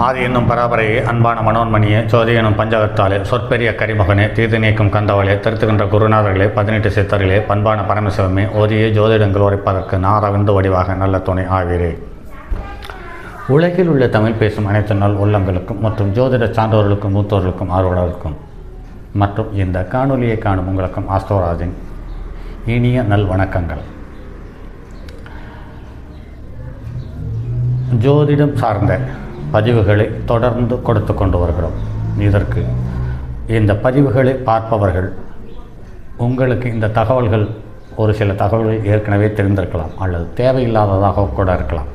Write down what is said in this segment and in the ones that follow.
ஆதி என்னும் பராபரையே அன்பான மனோன்மணியே ஜோதி எனும் பஞ்சகத்தாலே சொற்பெரிய கரிமகனே தீது நீக்கும் கந்தவளே திருத்துகின்ற குருநாதர்களே 18 சித்தர்களே பண்பான பரமசிவமே ஓதியே ஜோதிடங்கள் உரைப்பதற்கு நாரவிந்து வடிவாக நல்ல துணை ஆவீரே. உலகில் உள்ள தமிழ் பேசும் அனைத்து நாள் உள்ளங்களுக்கும் மற்றும் ஜோதிட சான்றோர்களுக்கும் மூத்தோர்களுக்கும் ஆர்வலர்களுக்கும் மற்றும் இந்த காணொலியை காணும் உங்களுக்கும் ஆஸ்தோராஜின் இனிய நல் வணக்கங்கள். ஜோதிடம் சார்ந்த பதிவுகளை தொடர்ந்து கொடுத்து கொண்டு வருகிறோம். இதற்கு இந்த பதிவுகளை பார்ப்பவர்கள் உங்களுக்கு இந்த தகவல்கள் ஒரு சில தகவல்கள் ஏற்கனவே தெரிந்திருக்கலாம் அல்லது தேவையில்லாததாக கூட இருக்கலாம்.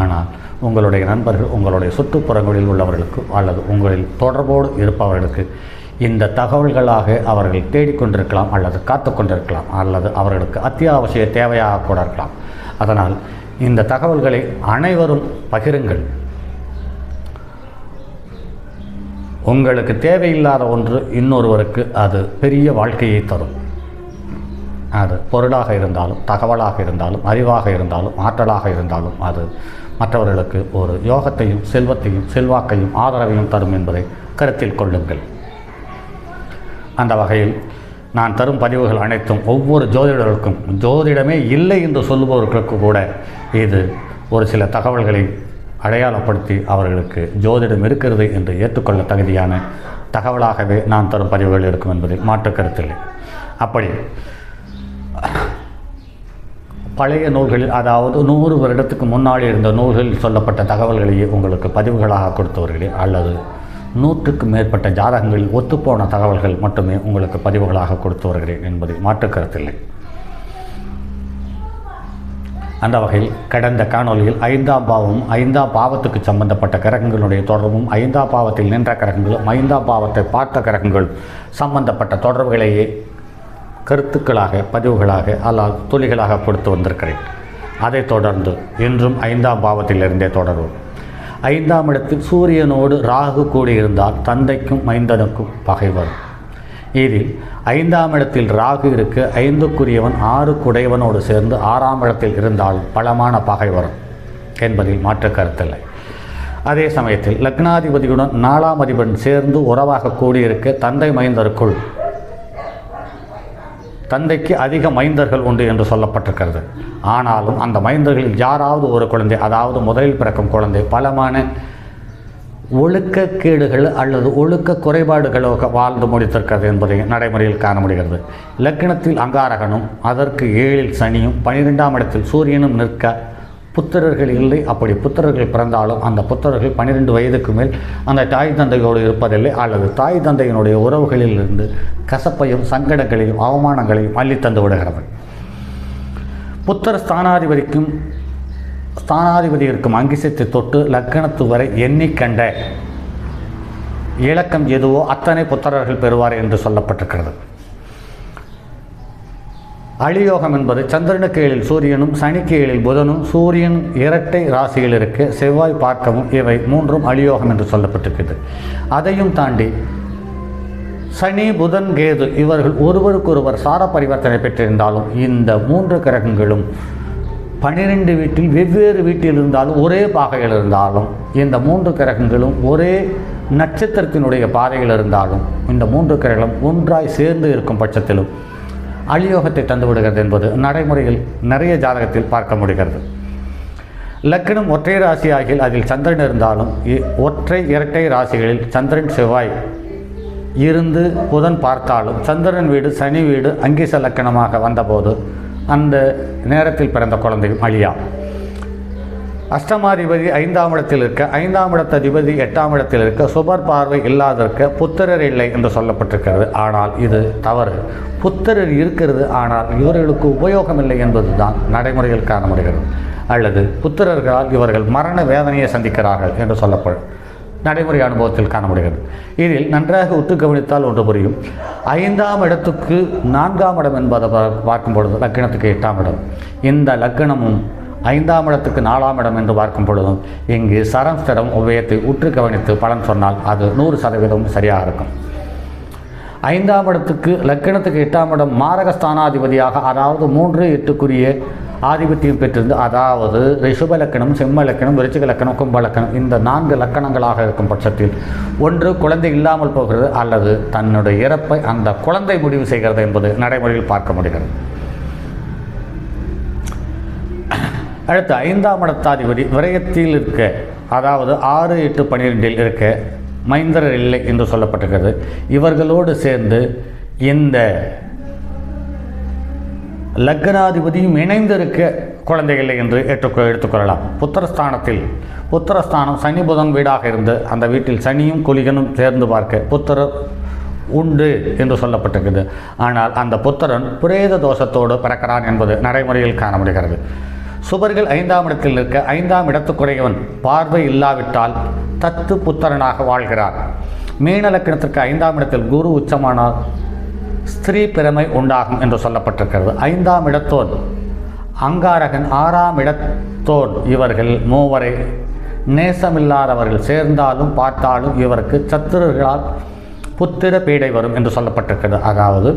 ஆனால் உங்களுடைய நண்பர்கள் உங்களுடைய சுற்றுப்புறங்களில் உள்ளவர்களுக்கு அல்லது உங்களில் தொடர்போடு இருப்பவர்களுக்கு இந்த தகவல்களாக அவர்கள் தேடிக்கொண்டிருக்கலாம் அல்லது காத்து கொண்டிருக்கலாம் அல்லது அவர்களுக்கு அத்தியாவசிய தேவையாக கூட இருக்கலாம். அதனால் இந்த தகவல்களை அனைவரும் பகிருங்கள். உங்களுக்கு தேவையில்லாத ஒன்று இன்னொருவருக்கு அது பெரிய வாழ்க்கையை தரும். அது பொருளாக இருந்தாலும் தகவலாக இருந்தாலும் அறிவாக இருந்தாலும் ஆற்றலாக இருந்தாலும் அது மற்றவர்களுக்கு ஒரு யோகத்தையும் செல்வத்தையும் செல்வாக்கையும் ஆதரவையும் தரும் என்பதை கருத்தில் கொள்ளுங்கள். அந்த வகையில் நான் தரும் பதிவுகள் அனைத்தும் ஒவ்வொரு ஜோதிடர்களுக்கும் ஜோதிடமே இல்லை என்று சொல்லுபவர்களுக்கு கூட இது ஒரு சில தகவல்களை அடையாளப்படுத்தி அவர்களுக்கு ஜோதிடம் இருக்கிறது என்று ஏற்றுக்கொள்ள தகுதியான தகவலாகவே நான் தரும் பதிவுகள் இருக்கும் என்பதில் மாற்று கருத்தில்லை. அப்படி பழைய நூல்களில் அதாவது 100 வருடத்துக்கு முன்னாடி இருந்த நூல்களில் சொல்லப்பட்ட தகவல்களையே உங்களுக்கு பதிவுகளாக கொடுத்தவர்களே அல்லது 100க்கு மேற்பட்ட ஜாதகங்களில் ஒத்துப்போன தகவல்கள் மட்டுமே உங்களுக்கு பதிவுகளாக கொடுத்து வருகிறேன் என்பதில் மாற்று கருத்தில்லை. அந்த வகையில் கடந்த காணொலியில் 5ஆம் பாவமும் 5ஆம் பாவத்துக்கு சம்பந்தப்பட்ட கிரகங்களுடைய தொடர்பும் 5ஆம் பாவத்தில் நின்ற கிரகங்களும் 5ஆம் பாவத்தை பார்த்த கிரகங்கள் சம்பந்தப்பட்ட தொடர்புகளையே கருத்துக்களாக பதிவுகளாக அல்லது துளிகளாக கொடுத்து வந்திருக்கிறேன். அதைத் தொடர்ந்து இன்றும் 5ஆம் பாவத்திலிருந்தே தொடர்பு. 5ஆம் இடத்தில் சூரியனோடு ராகு கூடியிருந்தால் தந்தைக்கும் மைந்தனுக்கும் பகை வரும். இதில் 5ஆம் இடத்தில் ராகு இருக்க 5க்குரியவன் 6க்குடையவனோடு சேர்ந்து 6ஆம் இடத்தில் இருந்தால் பலமான பகை வரும் என்பதில் மாற்று கருத்தில்லை. அதே சமயத்தில் லக்னாதிபதியுடன் 4ஆம் அதிபன் சேர்ந்து உறவாக கூடியிருக்க தந்தை மைந்தருக்குள் தந்தைக்கு அதிக மைந்தர்கள் உண்டு என்று சொல்லப்பட்டிருக்கிறது. ஆனாலும் அந்த மைந்தர்களில் யாராவது ஒரு குழந்தை அதாவது முதலில் பிறக்கும் குழந்தை பலமான ஒழுக்கக்கேடுகள் அல்லது ஒழுக்க குறைபாடுகளோ வாழ்ந்து முடித்திருக்கிறது என்பதை நடைமுறையில் காண முடிகிறது. லக்னத்தில் அங்காரகனும் அதற்கு 7இல் சனியும் 12ஆம் இடத்தில் சூரியனும் நிற்க புத்திரர்கள் இல்லை. அப்படி புத்திரர்கள் பிறந்தாலும் அந்த புத்திரர்கள் 12 வயதுக்கு மேல் அந்த தாய் தந்தையோடு இருப்பதில்லை அல்லது தாய் தந்தையினுடைய உறவுகளில் இருந்து கசப்பையும் சங்கடங்களையும் அவமானங்களையும் அள்ளி தந்து விடுகிறது. புத்திர ஸ்தானாதிபதி இருக்கும் அங்கிசத்தை தொட்டு லக்கணத்து வரை எண்ணிக்கண்ட இலக்கம் எதுவோ அத்தனை புத்திரர்கள் பெறுவார் என்று சொல்லப்பட்டிருக்கிறது. அழியோகம் என்பது சந்திரனுக்கு 7இல் சூரியனும் சனிக்கு 7இல் புதனும் சூரியன் இரட்டை ராசியில் இருக்க செவ்வாய் பார்க்கவும் இவை 3ம் அழியோகம் என்று சொல்லப்பட்டிருக்கிறது. அதையும் தாண்டி சனி புதன் கேது இவர்கள் ஒருவருக்கொருவர் சார பரிவர்த்தனை பெற்றிருந்தாலும் இந்த 3 கிரகங்களும் 12 வீட்டில் வெவ்வேறு வீட்டில் இருந்தாலும் ஒரே பாகையில் இருந்தாலும் இந்த 3 கிரகங்களும் ஒரே நட்சத்திரத்தினுடைய பாதையில் இருந்தாலும் இந்த 3 கிரகங்களும் ஒன்றாய் சேர்ந்து இருக்கும் பட்சத்திலும் அழியோகத்தை தந்துவிடுகிறது என்பது நடைமுறையில் நிறைய ஜாதகத்தில் பார்க்க முடிகிறது. லக்னம் ஒற்றை ராசி ஆகியில் அதில் சந்திரன் இருந்தாலும் ஒற்றை இரட்டை ராசிகளில் சந்திரன் செவ்வாய் இருந்து புதன் பார்த்தாலும் சந்திரன் வீடு சனி வீடு அங்கீச லக்கணமாக வந்தபோது அந்த நேரத்தில் பிறந்த குழந்தையும் அழியா. அஷ்டமாதிபதி 5ஆம் இடத்தில் இருக்க 5ஆம் இடத்ததிபதி 8ஆம் இடத்தில் இருக்க சுபர் பார்வை இல்லாதிருக்க புத்திரர் இல்லை என்று சொல்லப்பட்டிருக்கிறது. ஆனால் இது தவறு. புத்திரர் இருக்கிறது, ஆனால் இவர்களுக்கு உபயோகம் இல்லை என்பதுதான் நடைமுறையில் காண முடிகிறது. அல்லது புத்திரர்களால் இவர்கள் மரண வேதனையை சந்திக்கிறார்கள் என்று சொல்லப்படும் நடைமுறை அனுபவத்தில் காண முடிகிறது. இதில் நன்றாக உற்று கவனித்தால் ஒன்று புரியும். 5ஆம் இடத்துக்கு 4ஆம் இடம் என்பதை பார்க்கும் பொழுது லக்கணத்துக்கு 8ஆம் இடம், இந்த லக்கணமும் 5ஆம் இடத்துக்கு 4ஆம் இடம் என்று பார்க்கும் பொழுதும் இங்கு சரம் ஸ்திரம் உபயத்தை உற்று கவனித்து பலன் சொன்னால் அது 100% சரியாக இருக்கும். 5ஆம் இடத்துக்கு லக்கணத்துக்கு 8ஆம் இடம் மாரகஸ்தானாதிபதியாக அதாவது 3, 8க்குரிய ஆதிபத்தியம் பெற்றிருந்து, அதாவது ரிஷப லக்கணம், சிம்ம லக்கணம், விருச்சிக லக்கணம், கும்ப லக்கணம், இந்த 4 லக்கணங்களாக இருக்கும் பட்சத்தில் ஒன்று குழந்தை இல்லாமல் போகிறது அல்லது தன்னுடைய இறப்பை அந்த குழந்தை முடிவு செய்கிறது என்பது நடைமுறையில் பார்க்க முடிகிறது. அடுத்து 5ஆம் இடத்தாதிபதி விரயத்தில் இருக்க, அதாவது 6, 8, 12 இருக்க மைந்தரர் இல்லை என்று சொல்லப்பட்டிருக்கிறது. இவர்களோடு சேர்ந்து இந்த லக்னாதிபதியும் இணைந்து இருக்க குழந்தை இல்லை என்று எடுத்துக்கொள்ளலாம். புத்திரஸ்தானம் சனி புதன் வீடாக இருந்து அந்த வீட்டில் சனியும் குலிகனும் சேர்ந்து பார்க்க புத்திரர் உண்டு என்று சொல்லப்பட்டிருக்கிறது. ஆனால் அந்த புத்திரன் பிரேத தோஷத்தோடு பிறக்கிறான் என்பது நடைமுறையில் காண முடிகிறது. சுபர்கள் 5ஆம் இடத்தில் நிற்க 5ஆம் இடத்துக்குடையவன் பார்வை இல்லாவிட்டால் தத்து புத்திரனாக வாழ்கிறார். மீன லக்கணத்திற்கு 5ஆம் இடத்தில் குரு உச்சமானால் ஸ்திரீ பிறமை உண்டாகும் என்று சொல்லப்பட்டிருக்கிறது. 5ஆம் இடத்தோன் அங்காரகன், 6ஆம் இடத்தோன், இவர்கள் மூவரை நேசமில்லாதவர்கள். சேர்ந்தாலும் பார்த்தாலும் இவருக்கு சத்துருகளால் புத்திர பீடை வரும் என்று சொல்லப்பட்டிருக்கிறது. அதாவது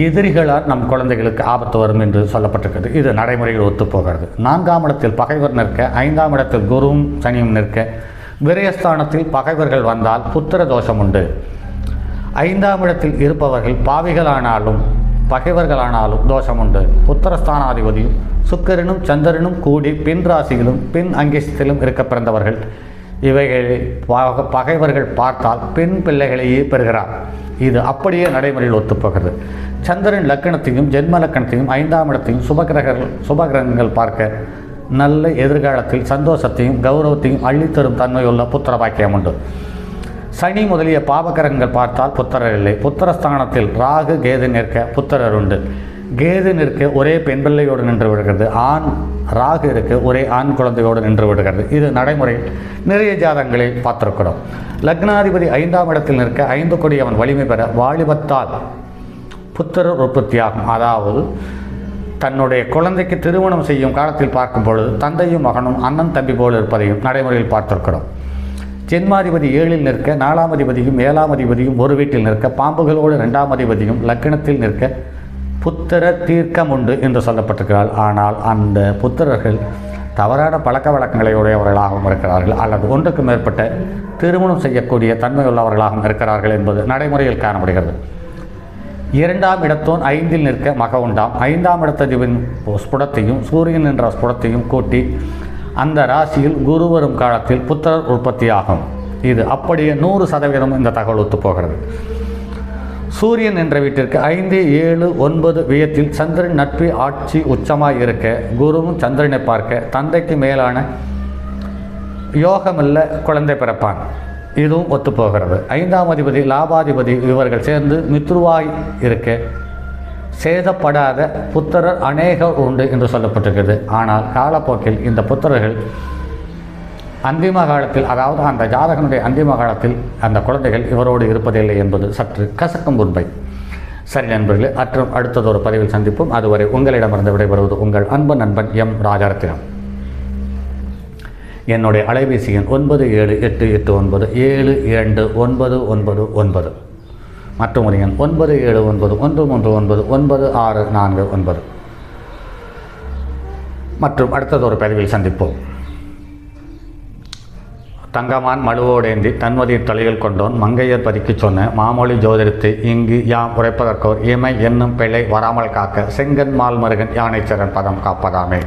எதிரிகளால் நம் குழந்தைகளுக்கு ஆபத்து வரும் என்று சொல்லப்பட்டிருக்கிறது. இது நடைமுறையில் ஒத்துப்போகிறது. 4ஆம் இடத்தில் பகைவர் நிற்க, 5ஆம் இடத்தில் குருவும் சனியும் நிற்க விரயஸ்தானத்தில் பகைவர்கள் வந்தால் புத்திர தோஷம் உண்டு. 5ஆம் இடத்தில் இருப்பவர்கள் பாவிகளானாலும் பகைவர்களானாலும் தோஷம் உண்டு. புத்திரஸ்தானாதிபதியும் சுக்கிரனும் சந்திரனும் கூடி பின் ராசியிலும் பின் அங்கஸ்திலும் இருக்க பிறந்தவர்கள். இவைகளை பகைவர்கள் பார்த்தால் பெண் பிள்ளைகளையே பெறுகிறார். இது அப்படியே நடைமுறையில் ஒத்துப்போகிறது. சந்திரன் லக்கணத்தையும் ஜென்ம லக்கணத்தையும் 5ஆம் இடத்தையும் சுபகிரகங்கள் பார்க்க நல்ல எதிர்காலத்தில் சந்தோஷத்தையும் கௌரவத்தையும் அள்ளித்தரும் தன்மையுள்ள புத்திர பாக்கியம் உண்டு. சனி முதலிய பாவகிரகங்கள் பார்த்தால் புத்திரர் இல்லை. புத்திரஸ்தானத்தில் ராகு கேது நிற்க புத்திரர் உண்டு. கேது நிற்க ஒரே பெண் பிள்ளையோடு நின்று விடுகிறது. ராகு இருக்க ஒரே ஆண் குழந்தையோடு நின்று விடுகிறது. இது நடைமுறையில் நிறைய ஜாதகங்களை பார்த்திருக்கிறோம். லக்னாதிபதி 5ஆம் இடத்தில் நிற்க 5 கோடி அவன் வலிமை பெற வாலிபத்தால் புத்திரர் உற்பத்தியாகும். அதாவது தன்னுடைய குழந்தைக்கு திருமணம் செய்யும் காலத்தில் பார்க்கும் பொழுது தந்தையும் மகனும் அண்ணன் தம்பி போல் இருப்பதையும் நடைமுறையில் பார்த்திருக்கிறோம். ஜென்மாதிபதி 7இல் நிற்க 4ஆம் அதிபதியும் 7ஆம் அதிபதியும் ஒரு வீட்டில் நிற்க பாம்புகளோடு 2ஆம் அதிபதியும் லக்கணத்தில் நிற்க புத்திர தீர்க்கம் உண்டு என்று சொல்லப்பட்டிருக்கிறார்கள். ஆனால் அந்த புத்திரர்கள் தவறான பழக்க வழக்கங்களை உடையவர்களாகவும் இருக்கிறார்கள் அல்லது ஒன்றுக்கு மேற்பட்ட திருமணம் செய்யக்கூடிய தன்மையுள்ளவர்களாகவும் இருக்கிறார்கள் என்பது நடைமுறையில் காண முடிகிறது. 2ஆம் இடத்தோன் 5இல் நிற்க மக உண்டாம். 5ஆம் இடத்ததிபதியின் ஸ்புடத்தையும் சூரியன் என்ற ஸ்புடத்தையும் கூட்டி அந்த ராசியில் குரு வரும் காலத்தில் புத்திரர் உற்பத்தியாகும். இது அப்படியே 100% இந்த தகவல் ஒத்துப்போகிறது. சூரியன் என்ற வீட்டிற்கு 5, 7, 9 வியத்தில் சந்திரன் நட்பு ஆட்சி உச்சமாய் இருக்க குருவும் சந்திரனை பார்க்க தந்தைக்கு மேலான யோகமில்ல குழந்தை பிறப்பான். இதுவும் ஒத்துப்போகிறது. 5ஆம் அதிபதி லாபாதிபதி இவர்கள் சேர்ந்து மித்ருவாய் இருக்க சேதப்படாத புத்திரர் அநேகர் உண்டு என்று சொல்லப்பட்டிருக்கிறது. ஆனால் காலப்போக்கில் இந்த புத்திரர்கள் அந்திம காலத்தில், அதாவது அந்த ஜாதகனுடைய அந்திம காலத்தில் அந்த குழந்தைகள் இவரோடு இருப்பதில்லை என்பது சற்று கசக்கும் உண்மை. சரி நண்பர்களே, அடுத்ததொரு பதிவில் சந்திப்போம். அதுவரை உங்களிடமிருந்து விடைபெறுவது உங்கள் அன்பு நண்பன் எம் ராஜரத்தினம். என்னுடைய அலைபேசி எண் 9788972999 மற்றும் ஒரு எண் 9791399649 மற்றும் அடுத்ததொரு பதிவில் சந்திப்போம். தங்கமான் மழுவோடேந்தி தன்மதியின் தலையில் கொண்டோன் மங்கையர் பதிக்கு சொன்ன மாமொழி ஜோதிடத்தை இங்கு யாம் உரைப்பதற்கோர் இமை என்னும் பிழை வராமல் காக்க செங்கன் மால் மருகன் யானைச்சரன் பதம் காப்பதாமே.